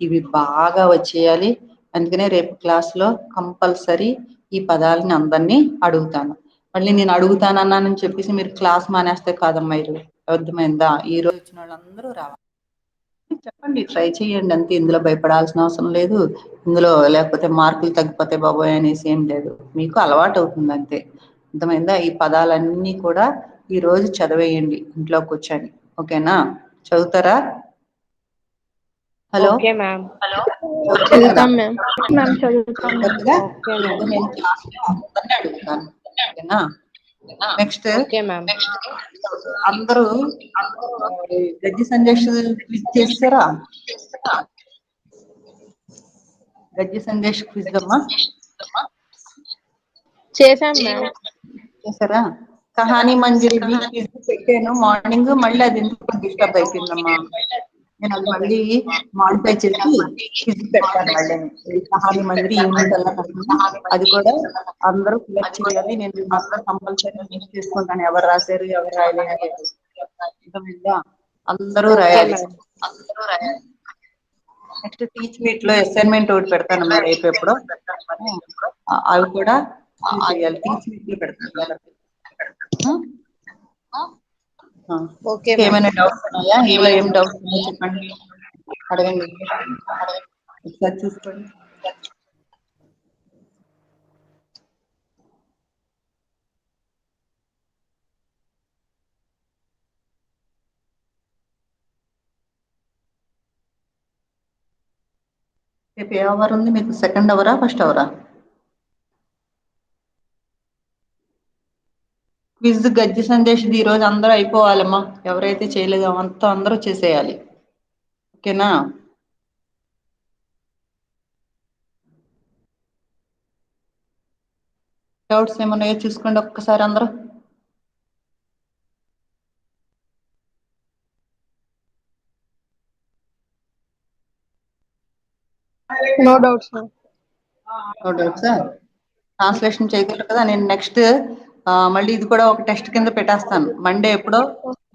ఇవి బాగా వచ్చేయాలి. అందుకనే రేపు క్లాస్‌లో కంపల్సరీ ఈ పదాలని అందరిని అడుగుతాను. మళ్ళీ నేను అడుగుతానన్నానని చెప్పేసి మీరు క్లాస్ మానేస్తే కాదమ్మా అర్థమైందా? ఈరోజు వచ్చిన వాళ్ళందరూ రావాలి. చెప్పండి, ట్రై చేయండి అంతే. ఇందులో భయపడాల్సిన అవసరం లేదు. ఇందులో లేకపోతే మార్కులు తగ్గిపోతాయి బాబోయ్ అనేసి ఏం లేదు. మీకు అలవాటు అవుతుంది అంతే. అర్థమైందా? ఈ పదాలన్నీ కూడా ఈ రోజు చదివేయండి ఇంట్లో కూర్చొని. ఓకేనా? చదువుతారా? Hello okay ma'am. చదువుతారు కదా? చదువుతాం మ్యామ్. మ్యామ్ చదువుతాం చదువుతారు మ్యామ్. కదా? ఓకే ఇప్పుడు మ్యామ్. నేను క్లాస్‌లో అందరిని అడుగుతాను. ఓకేనా? Next okay ma'am. అందరూ గద్య సందేశ్ క్విజ్ చేస్తారా? గద్య సందేశ్ క్విజ్ అమ్మా చేశాం మ్యామ్. చేశారా? కహాని మంజరి క్విజ్ పెట్టాను మార్నింగ్, మళ్ళీ అది ఎందుకు డిస్టర్బ్ అయిపోయిందమ్మా. నేను అది మళ్ళీ మాడిఫై చేసి క్విజ్ పెడతాను మళ్ళీ. కహాని మంజరి ఈవినింగ్ కల్లా పెడతాను. అది కూడా అందరూ ఫిలప్ చేయాలి. నేను మాత్రం కంపల్సరీ మిస్ చేసుకుంటాను ఎవరు రాశారు ఎవరు రాయలేదు అనేది. అర్థమైందా? అందరూ ఓకే రాయాలి. మ్యామ్. నెక్స్ట్ టీచ్ మీట్ లో అసైన్మెంట్ ఒకటి పెడతానమ్మా రేపు ఎప్పుడో. అవి కూడా చేయాలి. టీచ్ మీట్ లో పెడతాను. Okay ma'am. ఏమైనా డౌట్స్ ఉన్నాయా? ఇందులో ఏం డౌట్స్ ఉన్నాయో చెప్పండి, అడగండి. ఒకసారి చూసుకోండి. రేపు ఏ అవర్ ఉంది మీకు? సెకండ్ అవరా ఫస్ట్ అవరా? క్విజ్ గద్య సందేశ్ ఈ రోజు అందరూ అయిపోవాలమ్మా. ఎవరైతే చేయలేదో అంతా అందరూ చేసేయాలి. ఓకేనా? డౌట్స్ ఏమన్నాయో చూసుకోండి ఒక్కసారి అందరూ. No doubts ma'am. నో డౌట్సా? ట్రాన్స్లేషన్ చేయగలరు కదా? నేను నెక్స్ట్ మళ్ళీ ఇది కూడా ఒక టెస్ట్ కింద పెట్టేస్తాను. మండే ఎప్పుడో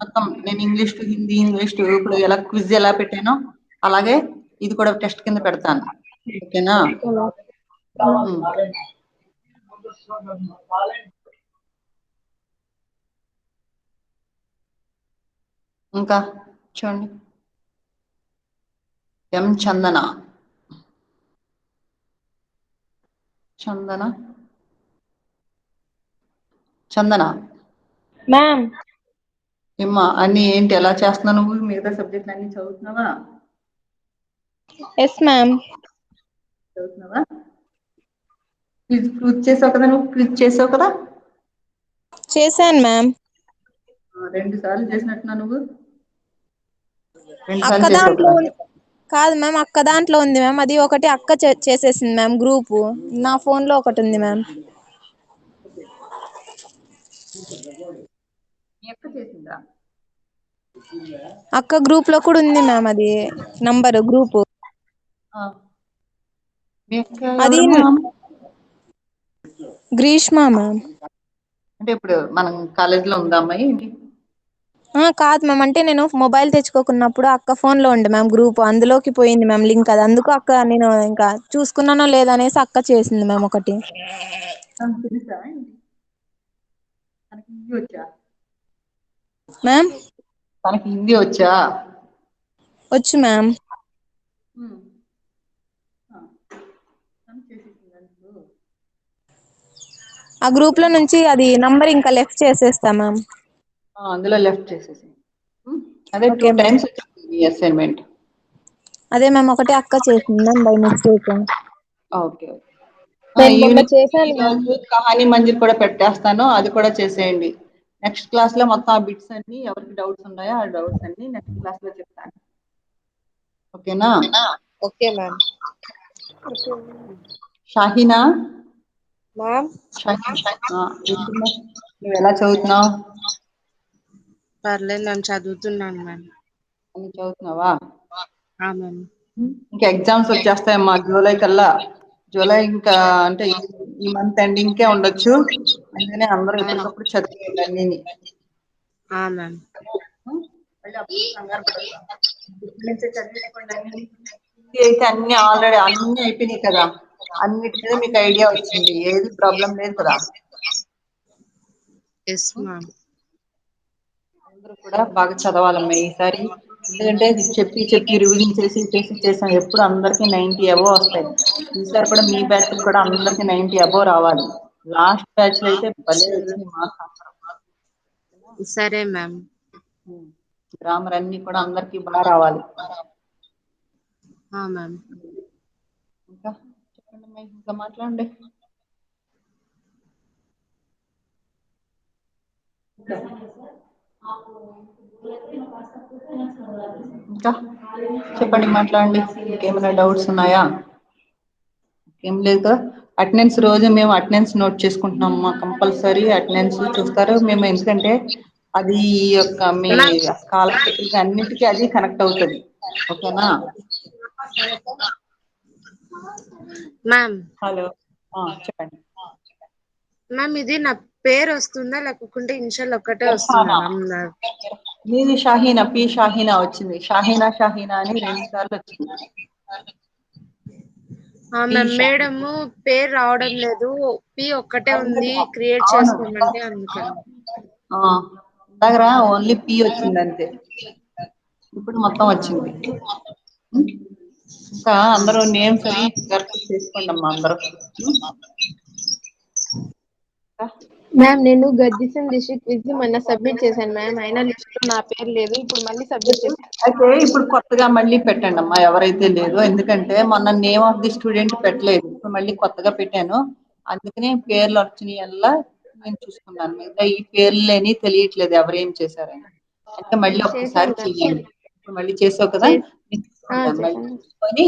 మొత్తం నేను English to Hindi, English to ఇప్పుడు ఎలా క్విజ్ ఎలా పెట్టానో అలాగే ఇది కూడా టెస్ట్ కింద పెడతాను. ఓకేనా? ఇంకా చూడండి. ఎం చందన. చందన చందన మ్యామ్. ఏమ్మా అన్ని ఏంటి ఎలా చేస్తున్నావు నువ్వు? మిగతా సబ్జెక్ట్ అన్ని చదువుతున్నావా? Yes ma'am. చదువుతున్నావా? క్విజ్ చేసావు కదా? నువ్వు క్విజ్ చేసావు కదా? చేశాను మ్యామ్. 2 సార్లు చేసినట్టున్నా నువ్వు. 2 అక్క సార్లు చేసావు దాంట్లో కదా? కాదు మ్యామ్, అక్క దాంట్లో ఉంది మ్యామ్. అది ఒకటి అక్క చేసేసింది మ్యామ్ గ్రూప్. నా ఫోన్ లో ఒకటి ఉంది మ్యామ్. మీ అక్క చేసిందా? అక్క గ్రూప్ లో కూడా ఉంది మ్యామ్ అది నంబర్ గ్రూప్. మీ అక్క అది ఎవరమ్మా? గ్రీష్మ మ్యామ్. అంటే ఇప్పుడు మనం కాలేజ్ లో ఉందా అమ్మాయి ఏంటి? కాదు మ్యామ్, అంటే నేను మొబైల్ తెచ్చుకోకున్నప్పుడు అక్క ఫోన్ లో ఉండే మ్యామ్ గ్రూప్, అందులోకి పోయింది మ్యామ్ లింక్. అది అందుకు అక్క నేను ఇంకా చూసుకున్నానో లేదనేసి అక్క చేసింది మ్యామ్ ఒకటి. తెలుసా తనకి హిందీ వచ్చా? మ్యామ్ తనకి హిందీ వచ్చా? వచ్చు మ్యామ్. ఆ గ్రూప్ లో నుంచి అది నంబర్ ఇంకా లెఫ్ట్ చేసేస్తా మ్యామ్. అందులో లెఫ్ట్ చేసేసి అదే 2 ఓకే మ్యామ్. టైమ్స్ వచ్చింది అసైన్మెంట్. అదే మ్యామ్ ఒకటే అక్క చేసింది మ్యామ్ బై మిస్టేక్. ఓకే. నేను మొన్న ఈవినింగ్ చేశాను మ్యామ్. ఈరోజు కహాని మంజిల్ కూడా పెట్టేస్తాను, అది కూడా చేసేయండి. నెక్స్ట్ క్లాస్ లో మొత్తం ఆ బిట్స్ అన్ని ఎవరికి డౌట్స్ ఉన్నాయో ఆ డౌట్స్ అన్ని నెక్స్ట్ క్లాస్ లో చెప్తాను. ఓకేనా? Okay ma'am. షాహీనా, మ్యామ్ నువ్వు ఎలా చదువుతున్నావు? పర్లేదు మ్యామ్, చదువుతున్నాను మ్యామ్. నువ్వు చదువుతున్నావా? మ్యామ్. ఇంకా ఎగ్జామ్స్ వచ్చేస్తాయమ్మా జూలై కల్లా. జూలై ఇంకా అంటే ఈ మంత్ ఎండింగ్ కే ఉండొచ్చు. అందుకనే అందరూ ఎప్పటికప్పుడు చదివేయండి అన్నిని. మ్యామ్. మళ్ళీ అప్పుడు కంగారు పడకు. ఇప్పటి నుంచే చదివేసుకోండి అన్ని. అయితే అన్ని ఆల్రెడీ అన్ని అయిపోయినాయి కదా, అన్నిటి మీద మీకు ఐడియా వచ్చింది, ఏది ప్రాబ్లం లేదు కదా. Yes ma'am. అందరూ కూడా బాగా చదవాలమ్మా ఈసారి. ఎందుకంటే చెప్పి చెప్పి రివిజన్ చేసి చేసి చేసాం, ఎప్పుడు అందరికి 90 అబోవ్ వస్తాయి. ఈసారి కూడా మీ బ్యాచ్ కూడా అందరికి 90 అబోవ్ రావాలి. లాస్ట్ బ్యాచ్ లో అయితే భలే వచ్చింది మార్క్స్ అందరం. సరే మ్యామ్. గ్రామర్ అన్ని కూడా అందరికి బాగా రావాలి. మ్యామ్. ఇంకా చెప్పండి అమ్మా, ఇంకా మాట్లాడండి. ఇంకా చెప్పండి, మాట్లాడండి. ఇంకేమైనా డౌట్స్ ఉన్నాయా? ఏం లేదు కదా. అటెండెన్స్ రోజు మేము అటెండెన్స్ నోట్ చేసుకుంటున్నాం అమ్మా, కంపల్సరీ అటెండెన్స్ చూస్తారు మేము. ఎందుకంటే అది యొక్క మీ మ్యామ్. స్కాలర్షిప్ అన్నిటికీ అది కనెక్ట్ అవుతుంది. ఓకేనా? మ్యామ్. హలో, చెప్పండి మ్యామ్. ఇది నా పేరు వస్తుందా లేకుంటే ఇన్షియల్ ఒక్కటే వస్తుందా ఇర్ఫానా. మ్యామ్? మీది షాహీనా, పి షాహీనా వచ్చింది. షాహీనా షాహీనా అని 2 సార్లు వచ్చింది. P ma'am. షాహీనా మేడము పేరు రావడం లేదు, పి ఒక్కటే ఉంది అందరూ. క్రియేట్ అవును, చేసుకోమంటే అందుకని. దగ్గర ఓన్లీ పి వచ్చింది అంతే. ఇప్పుడు మొత్తం వచ్చింది. ఇంకా అందరూ నేమ్స్ అవి కరెక్ట్ చేసుకోండి అమ్మా అందరూ. మ్యామ్ నేను గద్దిసం డిస్ట్రిక్ట్ క్విజ్ మొన్న సబ్మిట్ చేశాను మ్యామ్, అయినా లిస్ట్ లో నా పేరు లేదు. ఇప్పుడు మళ్ళీ సబ్మిట్ చేశాను. అయితే ఇప్పుడు కొత్తగా మళ్ళీ పెట్టండి అమ్మా ఎవరైతే లేదో, ఎందుకంటే మొన్న నేమ్ ఆఫ్ ది స్టూడెంట్ పెట్టలేదు, ఇప్పుడు మళ్ళీ కొత్తగా పెట్టాను. అందుకనే పేర్లు వచ్చినాయి అల్లా నేను చూసుకున్నాను. మిగతా ఈ పేర్లు లేని తెలియట్లేదు ఎవరేం చేశారని. అంటే మళ్ళీ ఒక్కసారి చేశాను మ్యామ్. చెయ్యండి. ఇప్పుడు మళ్ళీ చేసావు కదా, నేను చూసుకుంటాను. మళ్ళీ చేశాను. చూసుకొని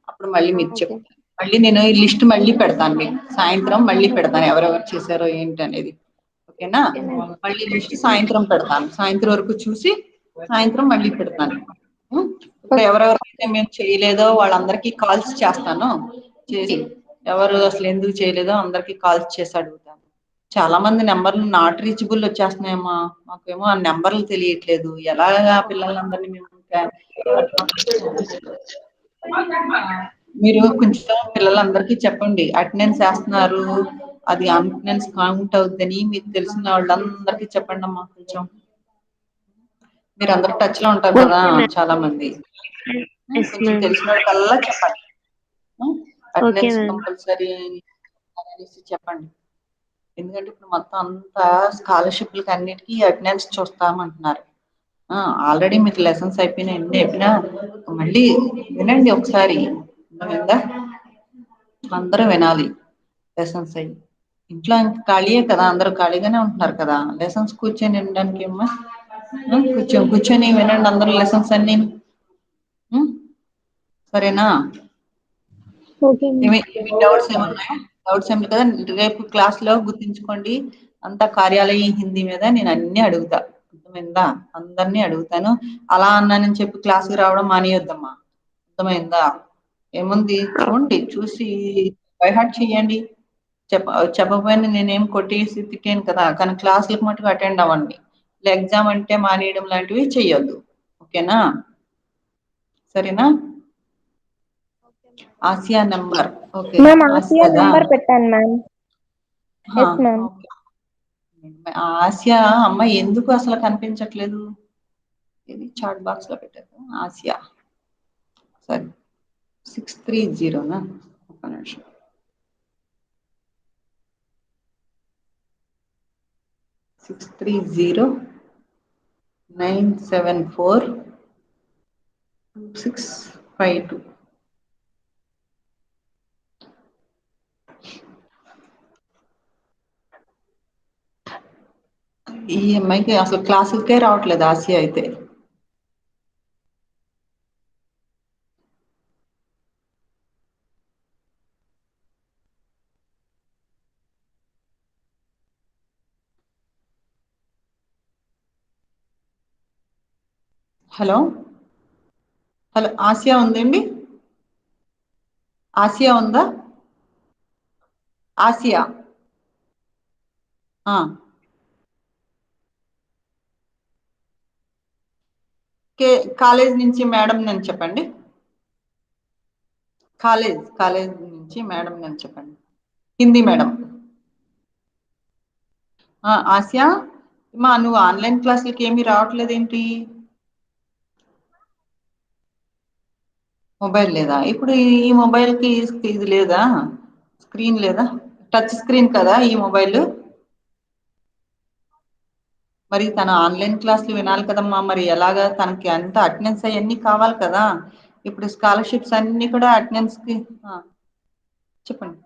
అప్పుడు మళ్ళీ మీకు ఓకే. చెప్తాను. మళ్ళీ నేను ఈ లిస్ట్ మళ్ళీ పెడతాను మీకు సాయంత్రం, మళ్ళీ పెడతాను ఎవరెవరు చేశారో ఏంటి అనేది. ఓకేనా? Okay ma'am. మళ్ళీ లిస్ట్ సాయంత్రం పెడతాను, సాయంత్రం వరకు చూసి సాయంత్రం మళ్ళీ పెడతాను. ఇప్పుడు ఎవరెవరైతే మేము చేయలేదో వాళ్ళందరికీ కాల్స్ చేస్తాను. చేసి ఎవరు అసలు ఎందుకు చేయలేదో అందరికి కాల్స్ చేసి అడుగుతాను. చాలా మంది నెంబర్లు నాట్ రీచబుల్ వచ్చేస్తున్నాయమ్మా, మాకేమో ఆ నెంబర్లు తెలియట్లేదు. ఎలాగా పిల్లలందరినీ మేము మీరు కొంచెం పిల్లలందరికీ చెప్పండి, అటెండెన్స్ వేస్తున్నారు, అది అటెండెన్స్ కౌంట్ అవుద్దని మీకు తెలిసిన వాళ్ళందరికీ చెప్పండి అమ్మా. కొంచెం మీరు అందరు టచ్ లో ఉంటారు కదా ఓకే మ్యామ్. చాలా మంది, ఎస్ కొంచెం మ్యామ్. తెలిసిన వాళ్ళకల్లా చెప్పండి. Okay attendance ma'am. కంపల్సరీ అనేసి చెప్పండి. ఎందుకంటే ఇప్పుడు మొత్తం అంతా స్కాలర్షిప్లకి అన్నిటికీ అటెండెన్స్ చూస్తామంటున్నారు. ఆల్రెడీ మీకు లెసన్స్ అయిపోయినా ఎన్ని అయిపోయినా మళ్ళీ వినండి ఒకసారి. అర్థమైందా? అందరూ వినాలి లెసన్స్ అయ్యి. ఇంట్లో ఖాళీయే కదా, అందరూ ఖాళీగానే ఉంటున్నారు కదా, లెసన్స్ కూర్చొని వినడానికి ఏమో. కూర్చొని వినండి అందరూ లెసన్స్ అన్ని. సరేనా? Okay ma'am. ఏమి డౌట్స్ ఏమన్నాయా? డౌట్స్ ఏమి కదా, రేపు క్లాస్ లో గుర్తుంచుకోండి. అంతా కార్యాలయ హిందీ మీద నేను అన్ని అడుగుతా. అర్థమైందా? అందరినీ అడుగుతాను. అలా అన్నానని చెప్పి క్లాసుకి రావడం మానేయొద్దమ్మా. అర్థమైందా? ఏముంది చూడండి, చూసి బైహార్ట్ చెయ్యండి. చెప్పకపోయినా నేనేం కొట్టేసి తిట్టాను కదా, కానీ క్లాసులకు మటుకు అటెండ్ అవ్వండి. ఇలా ఎగ్జామ్ అంటే మానేయడం లాంటివి చెయ్యొద్దు. ఓకేనా? సరేనా? Asiya number. Okay, ma'am Asiya ఆసియాదా? నంబర్ పెట్టాను ma'am. Yes ma'am. Okay. Asiya అమ్మాయి ఎందుకు అసలు కనిపించట్లేదు? ఇది చాట్ బాక్స్ లో పెట్టారు. ఆసియా సరే 630నా? ఒక నిమిషం. 630-974-2652. ఈ అమ్మాయికి అసలు క్లాసులకే రావట్లేదు ఆసియా అయితే. హలో హలో ఆసియా ఉందండి? ఆసియా ఉందా? ఆసియా కాలేజ్ నుంచి మేడం నేను చెప్పండి. కాలేజ్ నుంచి మేడం నేను చెప్పండి. హిందీ మేడం. ఆసియా మా నువ్వు ఆన్లైన్ క్లాసులకి ఏమీ రావట్లేదేంటి? మొబైల్ లేదా? ఇప్పుడు ఈ మొబైల్కి ఇది లేదా, స్క్రీన్ లేదా? టచ్ స్క్రీన్ కదా ఈ మొబైల్. మరి తన ఆన్లైన్ క్లాసులు వినాలి కదమ్మా, మరి ఎలాగా? తనకి అంత అటెండెన్స్ అవన్నీ కావాలి కదా. ఇప్పుడు స్కాలర్షిప్స్ అన్ని కూడా అటెండెన్స్కి. చెప్పండి.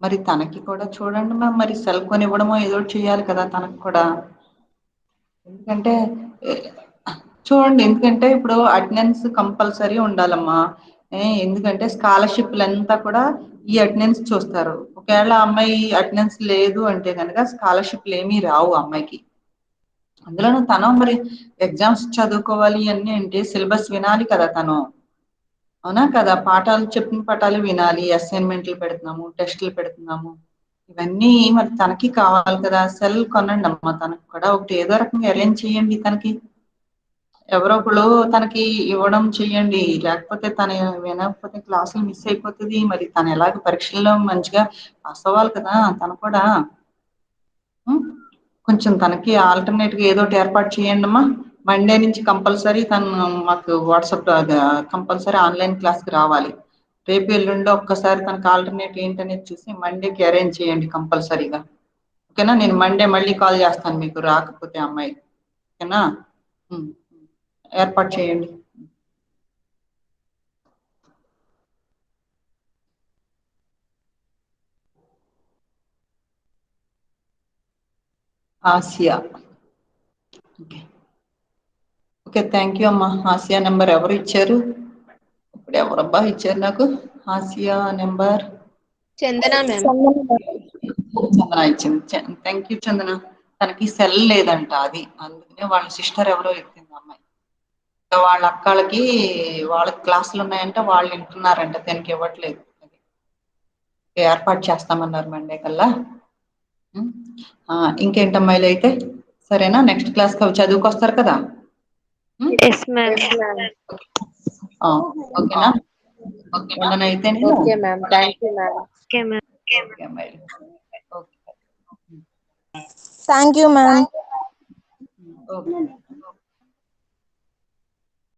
మరి తనకి కూడా చూడండి మ్యామ్, మరి సెల్ కొనివ్వడమో ఏదో చేయాలి కదా తనకు కూడా. ఎందుకంటే చూడండి, ఎందుకంటే ఇప్పుడు అటెండెన్స్ కంపల్సరీ ఉండాలమ్మా. ఎందుకంటే స్కాలర్షిప్లు అంతా కూడా ఈ అటెండెన్స్ చూస్తారు. ఒకవేళ అమ్మాయి అటెండెన్స్ లేదు అంటే కనుక స్కాలర్షిప్లు ఏమీ రావు అమ్మాయికి. అందులోనూ తను మరి ఎగ్జామ్స్ చదువుకోవాలి అన్నీ అంటే సిలబస్ వినాలి కదా తను. అవునా కదా? చెప్పిన పాఠాలు వినాలి, అసైన్మెంట్లు పెడుతున్నాము, టెస్టులు పెడుతున్నాము, ఇవన్నీ మరి తనకి కావాలి కదా. సెల్ కొనండి అమ్మా, తనకు కూడా ఒకటి ఏదో రకంగా అరేంజ్ చేయండి. తనకి ఎవరో ఒకళ్ళు తనకి ఇవ్వడం చెయ్యండి. లేకపోతే తను వినకపోతే క్లాసులు మిస్ అయిపోతుంది. మరి తను ఎలాగ పరీక్షల్లో మంచిగా పాస్ అవ్వాలి కదా తను కూడా. కొంచెం తనకి ఆల్టర్నేట్గా ఏదో ఒకటి ఏర్పాటు చేయండి అమ్మా. మండే నుంచి కంపల్సరీ తను మాకు వాట్సాప్ కంపల్సరీ ఆన్లైన్ క్లాస్కి రావాలి. రేపు ఎల్లుండి ఒక్కసారి తనకు ఆల్టర్నేట్ ఏంటనేది చూసి మండేకి అరేంజ్ చేయండి కంపల్సరీగా. ఓకేనా? నేను మండే మళ్ళీ కాల్ చేస్తాను మీకు రాకపోతే అమ్మాయి. ఓకేనా? ఏర్పాటు చేయండి. ఆసియా. ఓకే, థ్యాంక్ యూ అమ్మా. ఆసియా నెంబర్ ఎవరు ఇచ్చారు? ఇప్పుడు ఎవరబ్బా ఇచ్చారు నాకు ఆసియా నెంబర్? చందన మ్యామ్. చందన ఇచ్చింది. థ్యాంక్ యూ చందన. తనకి సెల్ లేదంట, అది అందుకనే వాళ్ళ సిస్టర్ ఎవరో ఎత్తింది అమ్మాయి. వాళ్ళ అక్కలకి వాళ్ళకి క్లాసులు ఉన్నాయంటే వాళ్ళు వింటున్నారంట, తనకి ఇవ్వట్లేదు. ఏర్పాటు చేస్తామన్నారు మండే కల్లా. ఇంకేంటమ్మాయిలు అయితే సరేనా? నెక్స్ట్ క్లాస్కి అవి చదువుకొస్తారు కదా. Yes ma'am. ఓకేనా? ఉండనైతే నేను. Okay ma'am, thank you ma'am. Okay ma'am. Okay అమ్మాయిలు. Okay, thank you ma'am. Okay.